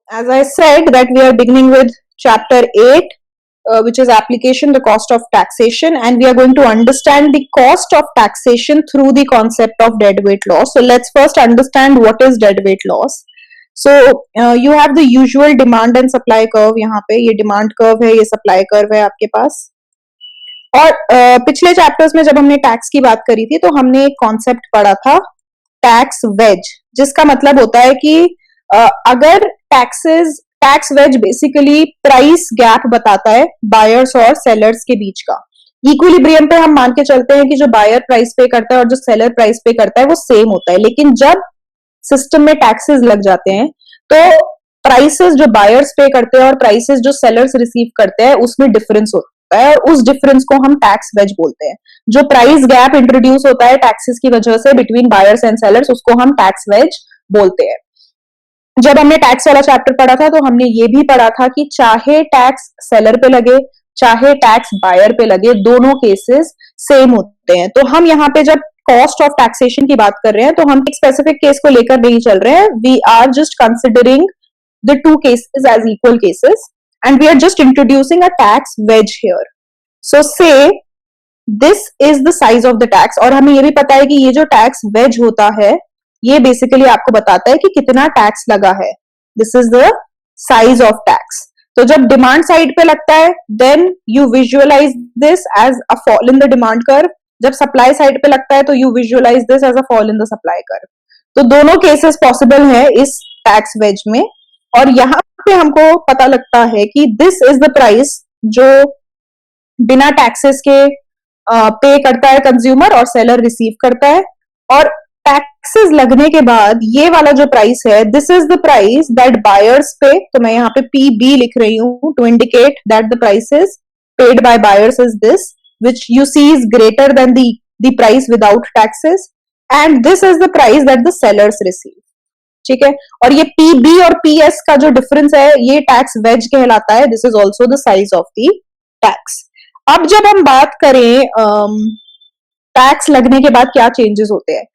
As I said that we are beginning with chapter 8, which is application the cost of taxation, and we are going to understand the cost of taxation through the concept of deadweight loss. So let's first understand what is deadweight loss. So you have the usual demand and supply curve. यहाँ पे ये demand curve है, ये supply curve है आपके पास. और पिछले chapters में जब हमने टैक्स की बात करी थी तो हमने एक कॉन्सेप्ट पढ़ा था टैक्स वेज, जिसका मतलब होता है कि अगर tax wedge basically price gap बताता है बायर्स और सेलर्स के बीच का. इक्विलिब्रियम पे हम मान के चलते हैं कि जो बायर प्राइस पे करता है और जो सेलर प्राइस पे करता है वो सेम होता है, लेकिन जब सिस्टम में टैक्सेस लग जाते हैं तो प्राइसेस जो बायर्स पे करते हैं और प्राइसेस जो सेलर्स रिसीव करते हैं उसमें डिफरेंस होता है, और उस डिफरेंस को हम टैक्स वेज बोलते हैं. जो प्राइस गैप इंट्रोड्यूस होता है टैक्सेस की वजह से बिटवीन बायर्स एंड सेलर्स, उसको हम टैक्स वेज बोलते हैं. जब हमने टैक्स वाला चैप्टर पढ़ा था तो हमने ये भी पढ़ा था कि चाहे टैक्स सेलर पे लगे चाहे टैक्स बायर पे लगे, दोनों केसेस सेम होते हैं. तो हम यहाँ पे जब कॉस्ट ऑफ टैक्सेशन की बात कर रहे हैं तो हम एक स्पेसिफिक केस को लेकर नहीं चल रहे हैं. We are just considering the two cases as equal cases and we are just introducing a tax wedge here. So say this is the size of the tax, और हमें ये भी पता है कि ये जो tax wedge होता है ये basically आपको बताता है कि कितना टैक्स लगा है. This is the size of tax. तो जब डिमांड साइड पे लगता है then you visualize this as a fall in the demand curve. जब सप्लाई साइड पे लगता है तो you visualize this as a fall in the supply curve. तो दोनों केसेस पॉसिबल है इस टैक्स वेज में, और यहाँ पे हमको पता लगता है कि दिस इज द प्राइस जो बिना टैक्सेस के पे करता है कंज्यूमर और सेलर रिसीव करता है, और टैक्सेस लगने के बाद ये वाला जो प्राइस है this is the price that buyers pay. तो मैं यहाँ पे PB लिख रही हूँ to indicate that the price is paid by buyers is this which you see is greater than the price without taxes, and this is the price that the sellers receive. ठीक है, और ये PB और PS का जो difference है ये tax veg कहलाता है. This is also the size of the tax. अब जब हम बात करें टैक्स लगने के बाद क्या चेंजेस होते हैं,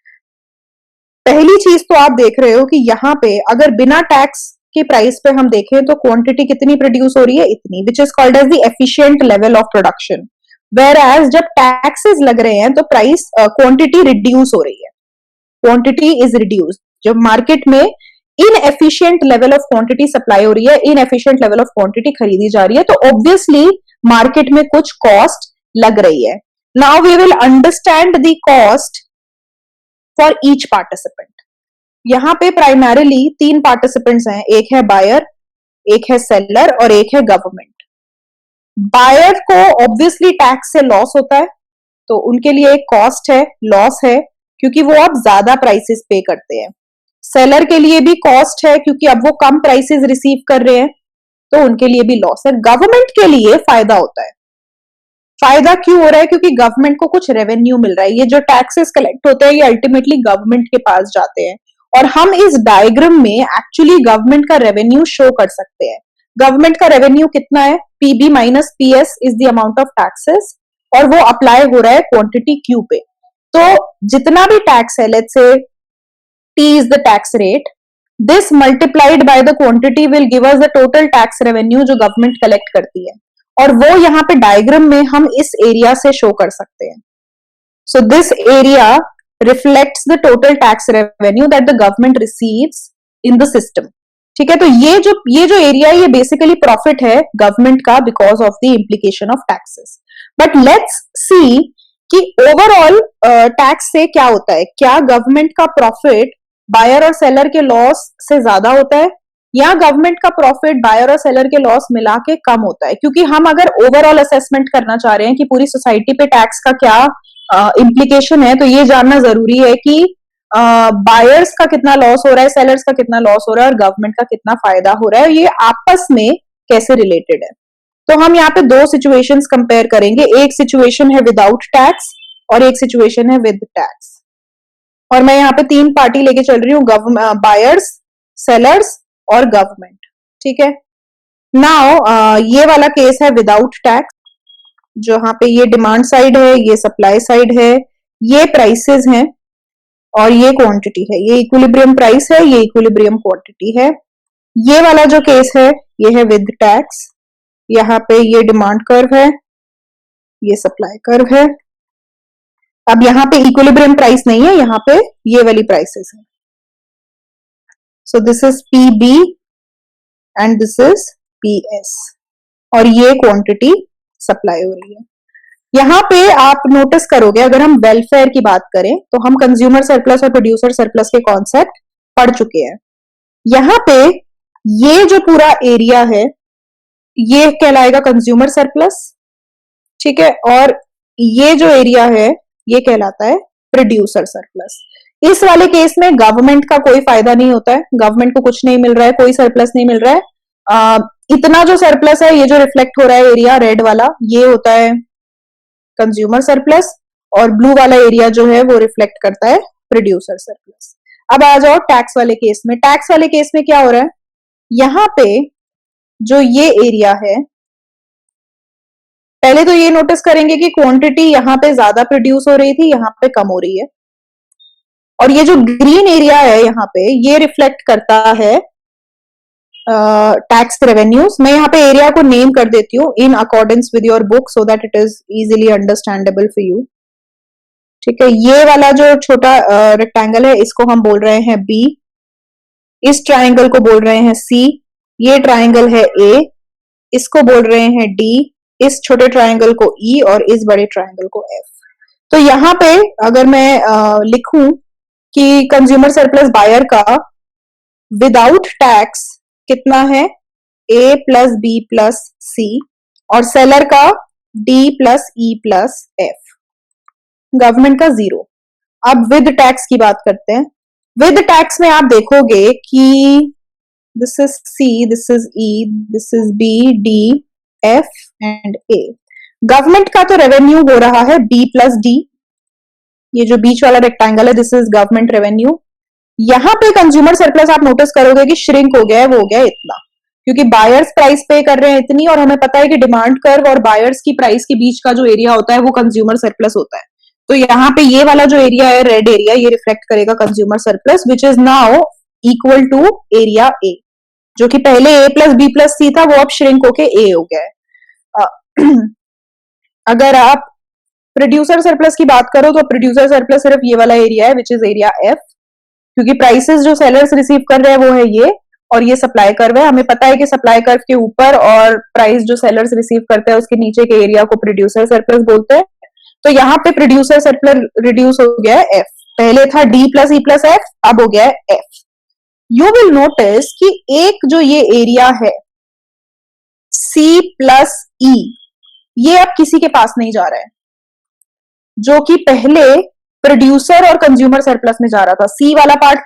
पहली चीज तो आप देख रहे हो कि यहाँ पे अगर बिना टैक्स के प्राइस पे हम देखें तो क्वांटिटी कितनी प्रोड्यूस हो रही है, इतनी, which is called as the efficient level of production. Whereas जब टैक्सेस लग रहे हैं तो प्राइस क्वांटिटी रिड्यूस हो रही है, क्वांटिटी इज रिड्यूस. जब मार्केट में inefficient level of quantity supply हो रही है, इनएफिशिएंट लेवल ऑफ क्वांटिटी खरीदी जा रही है, तो ऑब्वियसली मार्केट में कुछ कॉस्ट लग रही है. Now we will understand the cost for each participant. यहाँ पे प्राइमरीली 3 पार्टिसिपेंट्स हैं, एक है बायर, एक है सेलर और एक है गवर्नमेंट. बायर को ऑब्वियसली टैक्स से लॉस होता है तो उनके लिए एक कॉस्ट है, लॉस है, क्योंकि वो अब ज्यादा प्राइसेस पे करते हैं. सेलर के लिए भी कॉस्ट है क्योंकि अब वो कम प्राइसेस रिसीव कर रहे हैं तो उनके लिए भी लॉस है. गवर्नमेंट के लिए फायदा होता है. फायदा क्यों हो रहा है? क्योंकि गवर्नमेंट को कुछ रेवेन्यू मिल रहा है. ये जो टैक्सेस कलेक्ट होते हैं ये अल्टीमेटली गवर्नमेंट के पास जाते हैं, और हम इस डायग्राम में एक्चुअली गवर्नमेंट का रेवेन्यू शो कर सकते हैं. गवर्नमेंट का रेवेन्यू कितना है? PB minus PS is the amount of taxes, और वो अप्लाई हो रहा है क्वांटिटी Q पे. तो जितना भी टैक्स है, let's say T is the tax rate, this multiplied by the quantity will give us the total tax revenue जो गवर्नमेंट कलेक्ट करती है, और वो यहाँ पे डायग्राम में हम इस एरिया से शो कर सकते हैं. So this area reflects the total tax revenue that the government receives in the system. ठीक है, तो ये जो एरिया ये बेसिकली प्रॉफिट है गवर्नमेंट का because of the implication of taxes. But let's see कि ओवरऑल टैक्स से क्या होता है. क्या गवर्नमेंट का प्रॉफिट बायर और सेलर के लॉस से ज्यादा होता है, या गवर्नमेंट का प्रॉफिट बायर और सेलर के लॉस मिला के कम होता है? क्योंकि हम अगर ओवरऑल असेसमेंट करना चाह रहे हैं कि पूरी सोसाइटी पे टैक्स का क्या इम्प्लीकेशन है, तो ये जानना जरूरी है कि बायर्स का कितना लॉस हो रहा है, सेलर्स का कितना लॉस हो रहा है और गवर्नमेंट का कितना फायदा हो रहा है, ये आपस में कैसे रिलेटेड है. तो हम यहाँ पे 2 सिचुएशंस कंपेयर करेंगे. एक सिचुएशन है विदाउट टैक्स और एक सिचुएशन है विद टैक्स, और मैं यहाँ पे 3 पार्टी लेके चल रही हूँ, बायर्स, सेलर्स और गवर्नमेंट. ठीक है, नाउ ये वाला केस है विदाउट टैक्स, जहां पे ये डिमांड साइड है, ये सप्लाई साइड है, ये प्राइसेस हैं और ये क्वांटिटी है. ये इक्विलिब्रियम प्राइस है, ये इक्विलिब्रियम क्वांटिटी है. ये वाला जो केस है ये है विद टैक्स, यहाँ पे ये डिमांड कर्व है, ये सप्लाई कर्व है। अब यहाँ पे इक्विलिब्रियम प्राइस नहीं है, यहाँ पे ये वाली प्राइसेस है। So this is PB and this is PS और ये क्वांटिटी सप्लाई हो रही है। यहाँ पे आप नोटिस करोगे, अगर हम वेलफेयर की बात करें तो हम कंज्यूमर सरप्लस और प्रोड्यूसर सरप्लस के कॉन्सेप्ट पढ़ चुके हैं। यहाँ पे ये जो पूरा एरिया है ये कहलाएगा कंज्यूमर सरप्लस, ठीक है, और ये जो एरिया है ये कहलाता है प्रोड्यूसर सरप्लस। इस वाले केस में गवर्नमेंट का कोई फायदा नहीं होता है, गवर्नमेंट को कुछ नहीं मिल रहा है, कोई सरप्लस नहीं मिल रहा है। इतना जो सरप्लस है, ये जो रिफ्लेक्ट हो रहा है एरिया रेड वाला, ये होता है कंज्यूमर सरप्लस, और ब्लू वाला एरिया जो है वो रिफ्लेक्ट करता है प्रोड्यूसर सरप्लस। अब आ जाओ टैक्स वाले केस में। टैक्स वाले केस में क्या हो रहा है, यहाँ पे जो ये एरिया है, पहले तो ये नोटिस करेंगे कि क्वांटिटी यहाँ पे ज्यादा प्रोड्यूस हो रही थी, यहाँ पे कम हो रही है, और ये जो ग्रीन एरिया है यहाँ पे ये रिफ्लेक्ट करता है टैक्स रेवेन्यूज। मैं यहाँ पे एरिया को नेम कर देती हूँ in accordance with your book so that it is easily understandable for you, ठीक है। ये वाला जो छोटा रेक्टेंगल है इसको हम बोल रहे हैं B, इस ट्राइंगल को बोल रहे हैं C, ये ट्राइंगल है A, इसको बोल रहे हैं D, इस छोटे ट्राइंगल को E और इस बड़े ट्राइंगल को F। तो यहाँ पे अगर मैं लिखूं कि कंज्यूमर सरप्लस बायर का विदाउट टैक्स कितना है, A plus B plus C, और सेलर का D plus E plus F, government का 0। अब विद टैक्स की बात करते हैं। विद टैक्स में आप देखोगे कि this is C, this is E, this is B, D, F and A। Government का तो रेवेन्यू हो रहा है B प्लस D, ये जो बीच वाला रेक्टेंगल है दिस इज गवर्नमेंट रेवेन्यू। यहाँ पे कंज्यूमर सरप्लस आप नोटिस करोगे कि श्रिंक हो गया है, वो हो गया इतना, क्योंकि बायर्स प्राइस पे कर रहे हैं इतनी, और हमें पता है कि डिमांड कर्व और बायर्स की प्राइस के बीच का जो एरिया होता है वो कंज्यूमर सरप्लस होता है। तो यहाँ पे ये वाला जो एरिया है रेड एरिया, ये रिफ्लेक्ट करेगा consumer surplus which is now equal to area A, जो कि पहले A plus B plus C था, वो अब श्रिंक होके A हो गया है। अगर आप प्रोड्यूसर सरप्लस की बात करो तो प्रोड्यूसर सरप्लस सिर्फ ये वाला एरिया है विच इज एरिया F, क्योंकि प्राइसेस जो सेलर्स रिसीव कर रहे हैं वो है ये, और ये सप्लाई कर्व है। हमें पता है कि सप्लाई कर्व के ऊपर और प्राइस जो सेलर्स रिसीव करते हैं उसके नीचे के एरिया को प्रोड्यूसर सरप्लस बोलते हैं। तो यहाँ पे प्रोड्यूसर सरप्लस रिड्यूस हो गया है F, पहले था D plus E plus F, अब हो गया है F। यू विल नोटिस कि एक जो ये एरिया है C प्लस E, ये अब किसी के पास नहीं जा रहा है, जो कि पहले प्रोड्यूसर और कंज्यूमर सरप्लस में जा रहा था। C वाला पार्ट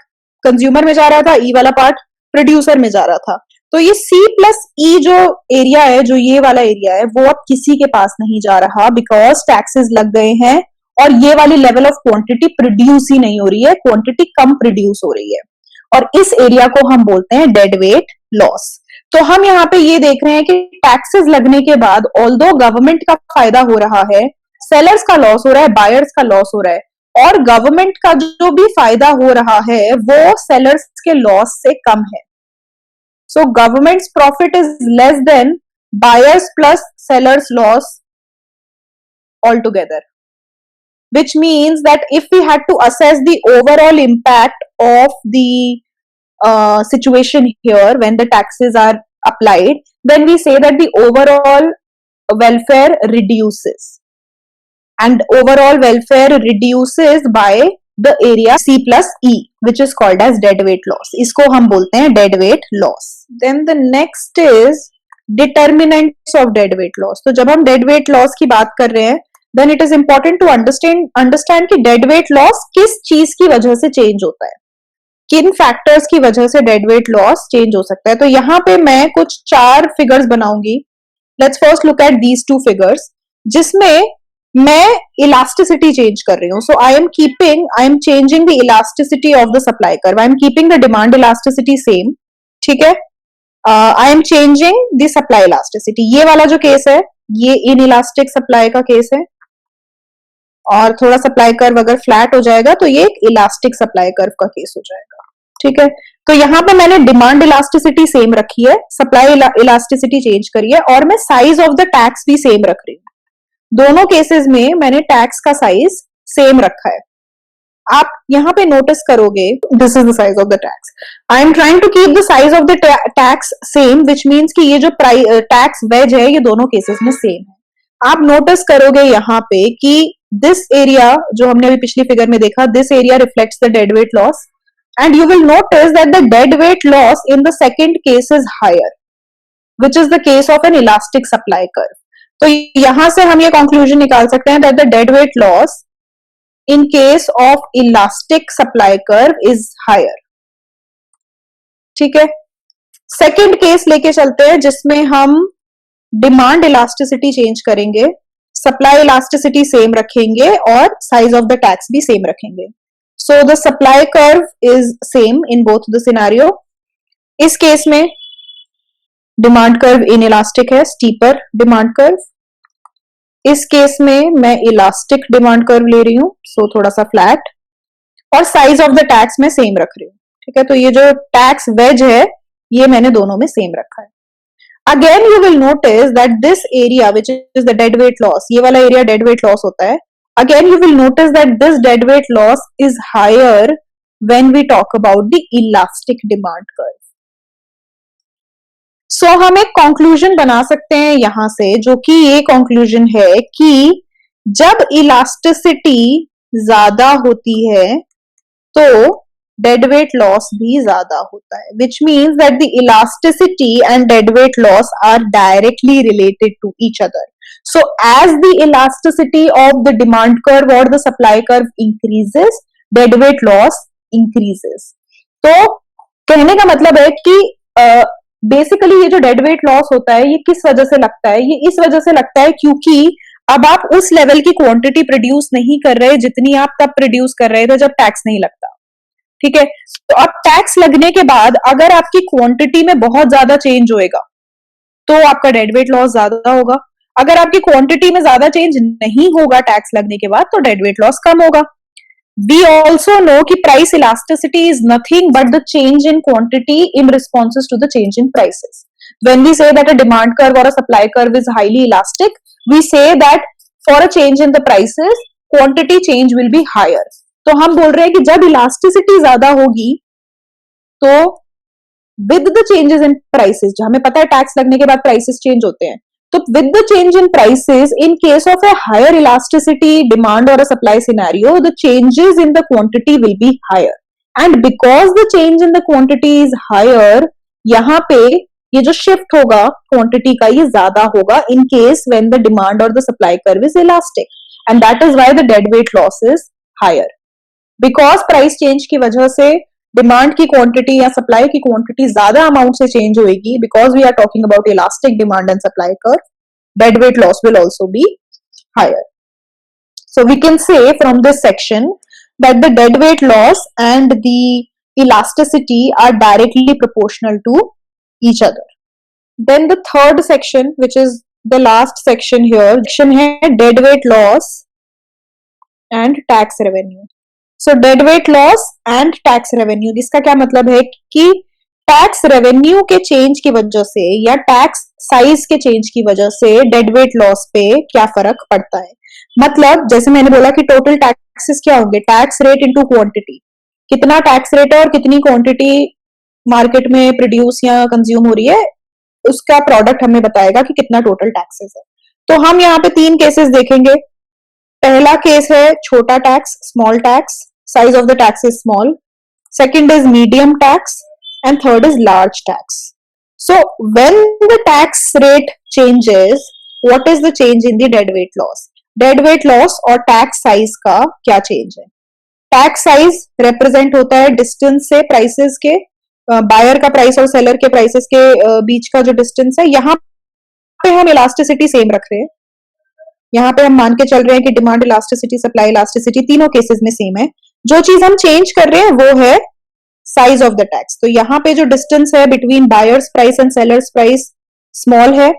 कंज्यूमर में जा रहा था, E वाला पार्ट प्रोड्यूसर में जा रहा था। तो ये C प्लस E जो एरिया है, जो ये वाला एरिया है, वो अब किसी के पास नहीं जा रहा, बिकॉज टैक्सेस लग गए हैं और ये वाली लेवल ऑफ क्वांटिटी प्रोड्यूस ही नहीं हो रही है, क्वांटिटी कम प्रोड्यूस हो रही है, और इस एरिया को हम बोलते हैं डेड वेट लॉस। तो हम यहाँ पे ये देख रहे हैं कि टैक्सेस लगने के बाद ऑल्दो गवर्नमेंट का फायदा हो रहा है, सेलर्स का लॉस हो रहा है, बायर्स का लॉस हो रहा है, और गवर्नमेंट का जो भी फायदा हो रहा है वो सेलर्स के लॉस से कम है। So government's profit is less than buyers plus sellers loss altogether, which means that if we had to assess the overall impact of the situation here when the taxes are applied, then we say that the overall welfare reduces, and overall welfare reduces by the area C plus E, which is called as dead weight loss. इसको हम बोलते हैं dead weight loss. Then the next is determinants of dead weight loss. तो जब हम dead weight loss की बात कर रहे हैं, then it is important to understand कि dead weight loss किस चीज की वजह से change होता है, किन फैक्टर्स की वजह से डेड वेट लॉस चेंज हो सकता है। तो यहाँ पे मैं कुछ 4 फिगर्स बनाऊंगी। Let's first look at these 2 figures, जिसमें मैं इलास्टिसिटी चेंज कर रही हूँ। So I am changing the elasticity of the supply curve, I am keeping the demand elasticity same, ठीक है। I am changing the supply elasticity. ये वाला जो केस है ये इन इलास्टिक सप्लाई का केस है, और थोड़ा सप्लाई कर्व अगर फ्लैट हो जाएगा तो ये एक इलास्टिक सप्लाई कर्व का केस हो जाएगा, ठीक है, तो यहाँ पे मैंने डिमांड इलास्टिसिटी सेम रखी है, सप्लाई इलास्टिसिटी चेंज करी है, और मैं साइज ऑफ द टैक्स भी सेम रख रही हूँ। दोनों केसेस में मैंने टैक्स का साइज सेम रखा है। आप यहाँ पे नोटिस करोगे, this is the size of the tax, I am trying to keep the size of the tax same, which means कि ये जो टैक्स वेज है ये दोनों केसेस में सेम है। आप नोटिस करोगे यहाँ पे कि दिस एरिया जो हमने अभी पिछली फिगर में देखा, this area reflects the dead weight loss, and you will notice that the dead weight loss in the second case is higher, which is the case of an elastic supply curve. तो यहां से हम ये conclusion निकाल सकते हैं that the dead weight loss in case of elastic supply curve is higher. ठीक है, सेकेंड केस लेके चलते हैं जिसमें हम डिमांड इलास्टिसिटी चेंज करेंगे, सप्लाई इलास्टिसिटी सेम रखेंगे और साइज ऑफ द टैक्स भी सेम रखेंगे। So the supply curve is same in both the scenario. इस केस में डिमांड कर्व इनइलास्टिक है, स्टीपर डिमांड कर्व। इस केस में मैं इलास्टिक डिमांड कर्व ले रही हूं, सो थोड़ा सा फ्लैट, और साइज ऑफ द टैक्स में सेम रख रही हूँ। ठीक है, तो ये जो टैक्स वेज है ये मैंने दोनों में सेम रखा है। Again you will notice that this area which is the dead weight loss, ये वाला एरिया डेड वेट लॉस होता है। Again, you will notice that this dead weight loss is higher when we talk about the elastic demand curve. So, हम एक conclusion बना सकते हैं यहां से, जो कि ये conclusion है कि जब elasticity ज्यादा होती है तो dead weight loss भी ज्यादा होता है, which means that the elasticity and dead weight loss are directly related to each other. So as the elasticity of the demand curve or the supply curve increases, dead weight loss increases. तो कहने का मतलब है कि basically ये जो dead weight loss होता है ये किस वजह से लगता है, ये इस वजह से लगता है क्योंकि अब आप उस लेवल की क्वांटिटी प्रोड्यूस नहीं कर रहे जितनी आप तब प्रोड्यूस कर रहे थे जब टैक्स नहीं लगता। ठीक है, तो अब टैक्स लगने के बाद अगर आपकी क्वांटिटी में बहुत ज्यादा चेंज होएगा तो आपका डेड वेट लॉस ज्यादा होगा, अगर आपकी क्वांटिटी में ज्यादा चेंज नहीं होगा टैक्स लगने के बाद तो डेड वेट लॉस कम होगा। We also know कि price elasticity is nothing but the change in quantity in responses to the change in prices. When we say that a demand curve or a supply curve is highly elastic, we say that for a change in the prices, quantity change will be higher. तो हम बोल रहे हैं कि जब elasticity ज्यादा होगी तो with the changes in prices, जो हमें पता है टैक्स लगने के बाद prices change होते हैं, so with the change in prices, in case of a higher elasticity demand or a supply scenario, the changes in the quantity will be higher. And because the change in the quantity is higher, यहाँ पे ये जो shift होगा quantity का ये ज्यादा होगा in case when the demand or the supply curve is elastic. And that is why the dead weight loss is higher. Because price change की वजह से डिमांड की क्वांटिटी या सप्लाई की क्वांटिटी ज्यादा अमाउंट से चेंज होएगी, because we are talking about elastic demand and supply curve, dead weight loss will also be higher. So we can say from this section that the dead weight loss and the elasticity are directly proportional to each other. Then the third section which is the last section here, section है dead weight loss and tax revenue. So dead weight loss and tax revenue, इसका क्या मतलब है कि tax revenue के change की वजह से या टैक्स साइज के चेंज की वजह से डेड वेट लॉस पे क्या फर्क पड़ता है. मतलब जैसे मैंने बोला कि टोटल टैक्सेस क्या होंगे, टैक्स रेट इनटू क्वांटिटी, कितना टैक्स रेट है और कितनी क्वांटिटी मार्केट में प्रोड्यूस या कंज्यूम हो रही है उसका प्रोडक्ट हमें बताएगा कि कितना टोटल टैक्सेस है. तो हम यहाँ पे तीन केसेस देखेंगे. पहला केस है छोटा tax, small tax, size of the tax is small. Second is medium tax and third is large tax. So when the tax rate changes, what is the change in the dead weight loss? Dead weight loss और tax size का क्या change है? Tax size represent होता है distance से prices के, buyer का price और seller के prices के बीच का जो distance है. यहाँ पे हम elasticity same रख रहे हैं. यहाँ पे हम मान के चल रहे हैं कि demand elasticity, supply elasticity तीनों cases में same है. जो चीज हम change कर रहे हैं वो है साइज ऑफ द टैक्स. तो यहाँ पे जो डिस्टेंस है between buyers price and sellers price small है.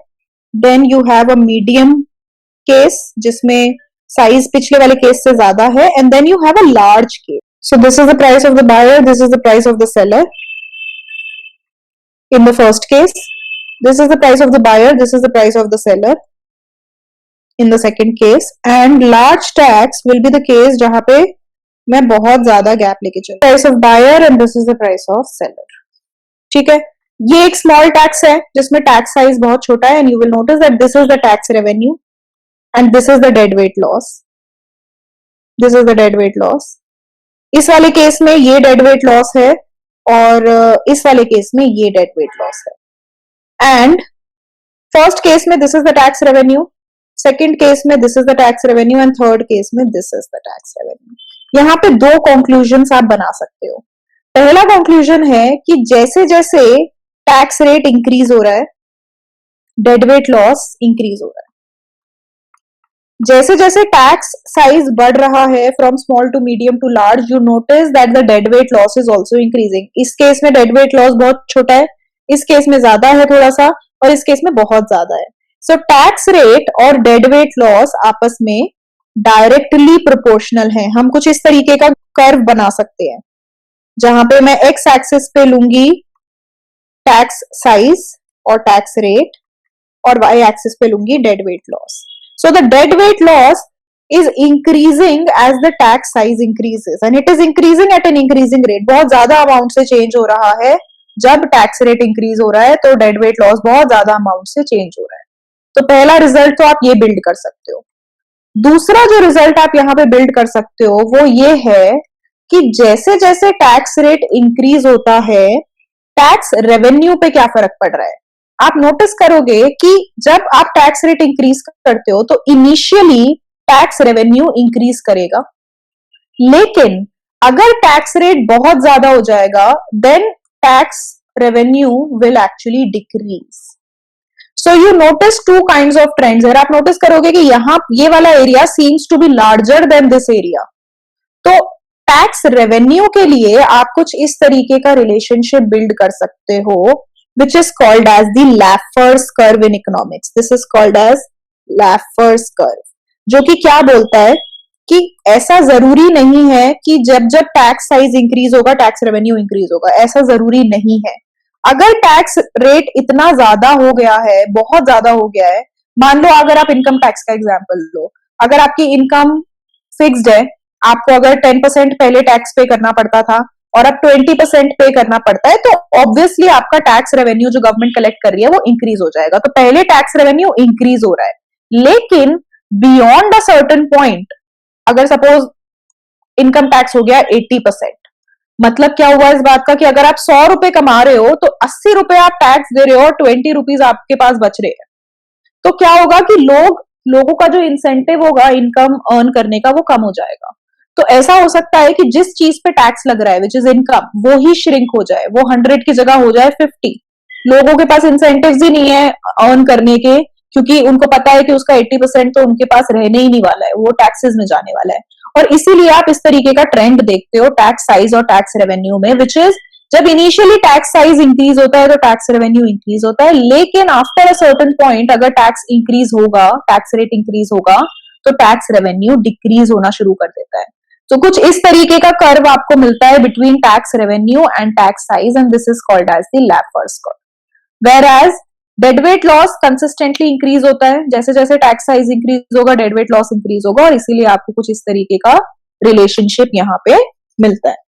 Then you have a medium case जिसमें साइज पिछले वाले केस से ज्यादा है, and then you have a large case. So this is the price of the buyer, this is the price of the seller. In the first case, this is the price of the buyer, this is the price of the seller. In the second case, and large tax will be the case जहां पे मैं बहुत ज्यादा gap लेके चल, price of buyer and this is the price of seller. ठीक है, ये एक स्मॉल टैक्स है जिसमें टैक्स साइज बहुत छोटा है, and you will notice that this is the tax revenue and this is the dead weight loss. This is the dead weight loss. इस वाले केस में ये डेड वेट लॉस है और इस वाले केस में ये डेड वेट लॉस है. एंड फर्स्ट केस में this is the tax revenue, second case में this is the tax revenue and third case में this is the tax revenue. यहाँ पे दो कंक्लूजन्स आप बना सकते हो. पहला कंक्लूजन है कि जैसे जैसे टैक्स रेट इंक्रीज हो रहा है, डेड वेट लॉस इंक्रीज हो रहा है. जैसे जैसे टैक्स साइज बढ़ रहा है from small to medium to large, you notice that the dead weight loss is also increasing. इस केस में डेड वेट लॉस बहुत छोटा है, इस केस में ज्यादा है थोड़ा सा, और इस केस में बहुत ज्यादा है. सो टैक्स रेट और डेड वेट लॉस आपस में डायरेक्टली प्रोपोर्शनल है. हम कुछ इस तरीके का कर्व बना सकते हैं जहां पे मैं एक्स एक्सिस पे लूंगी टैक्स साइज और टैक्स रेट और वाई एक्सिस पे लूंगी dead weight loss. So the dead weight loss is increasing as the tax size increases and it is increasing at an increasing rate. बहुत ज्यादा amount से change हो रहा है. जब टैक्स रेट इंक्रीज हो रहा है तो डेड वेट लॉस बहुत ज्यादा अमाउंट से चेंज हो रहा है. तो पहला रिजल्ट तो आप ये बिल्ड कर सकते हो. दूसरा जो रिजल्ट आप यहाँ पे बिल्ड कर सकते हो वो ये है कि जैसे जैसे टैक्स रेट इंक्रीज होता है, टैक्स रेवेन्यू पे क्या फर्क पड़ रहा है. आप नोटिस करोगे कि जब आप टैक्स रेट इंक्रीज करते हो तो इनिशियली टैक्स रेवेन्यू इंक्रीज करेगा, लेकिन अगर टैक्स रेट बहुत ज्यादा हो जाएगा then tax revenue will actually decrease. So you notice two kinds of trends. अगर आप नोटिस करोगे कि यहाँ ये वाला area seems to be larger than this area, तो टैक्स रेवेन्यू के लिए आप कुछ इस तरीके का रिलेशनशिप बिल्ड कर सकते हो which is called as the Laffer's curve in economics. This is called as Laffer's curve, जो कि क्या बोलता है कि ऐसा जरूरी नहीं है कि जब जब टैक्स साइज इंक्रीज होगा टैक्स रेवेन्यू इंक्रीज होगा. ऐसा जरूरी नहीं है. अगर टैक्स रेट इतना ज्यादा हो गया है, बहुत ज्यादा हो गया है, मान लो अगर आप इनकम टैक्स का एग्जाम्पल लो, अगर आपकी इनकम फिक्स्ड है, आपको अगर 10% पहले टैक्स पे करना पड़ता था और अब 20% पे करना पड़ता है, तो ऑब्वियसली आपका टैक्स रेवेन्यू जो गवर्नमेंट कलेक्ट कर रही है वो इंक्रीज हो जाएगा. तो पहले टैक्स रेवेन्यू इंक्रीज हो रहा है, लेकिन बियॉन्ड अ सर्टेन पॉइंट अगर सपोज इनकम टैक्स हो गया 80%, मतलब क्या हुआ इस बात का कि अगर आप 100 रुपए कमा रहे हो तो 80 रुपए आप टैक्स दे रहे हो और 20 रुपीज आपके पास बच रहे हैं. तो क्या होगा कि लोगों का जो इंसेंटिव होगा इनकम अर्न करने का वो कम हो जाएगा. तो ऐसा हो सकता है कि जिस चीज पे टैक्स लग रहा है विच इज इनकम, वो ही श्रिंक हो जाए, वो 100 की जगह हो जाए 50. लोगों के पास इंसेंटिव्स ही नहीं है अर्न करने के, क्योंकि उनको पता है कि उसका 80% तो उनके पास रहने ही नहीं वाला है, वो टैक्सेस में जाने वाला है. और इसीलिए आप इस तरीके का ट्रेंड देखते हो टैक्स साइज और टैक्स रेवेन्यू में, विच इज जब इनिशियली टैक्स साइज इंक्रीज होता है तो टैक्स रेवेन्यू इंक्रीज होता है, लेकिन आफ्टर अ सर्टेन पॉइंट अगर टैक्स इंक्रीज होगा, टैक्स रेट इंक्रीज होगा, तो टैक्स रेवेन्यू डिक्रीज होना शुरू कर देता है. तो कुछ इस तरीके का कर्व आपको मिलता है between tax revenue and tax size, and this is called as the Laffer's curve. Whereas dead weight loss consistently increase होता है, जैसे जैसे टैक्स साइज इंक्रीज होगा डेड वेट लॉस इंक्रीज होगा, और इसीलिए आपको कुछ इस तरीके का रिलेशनशिप यहाँ पे मिलता है.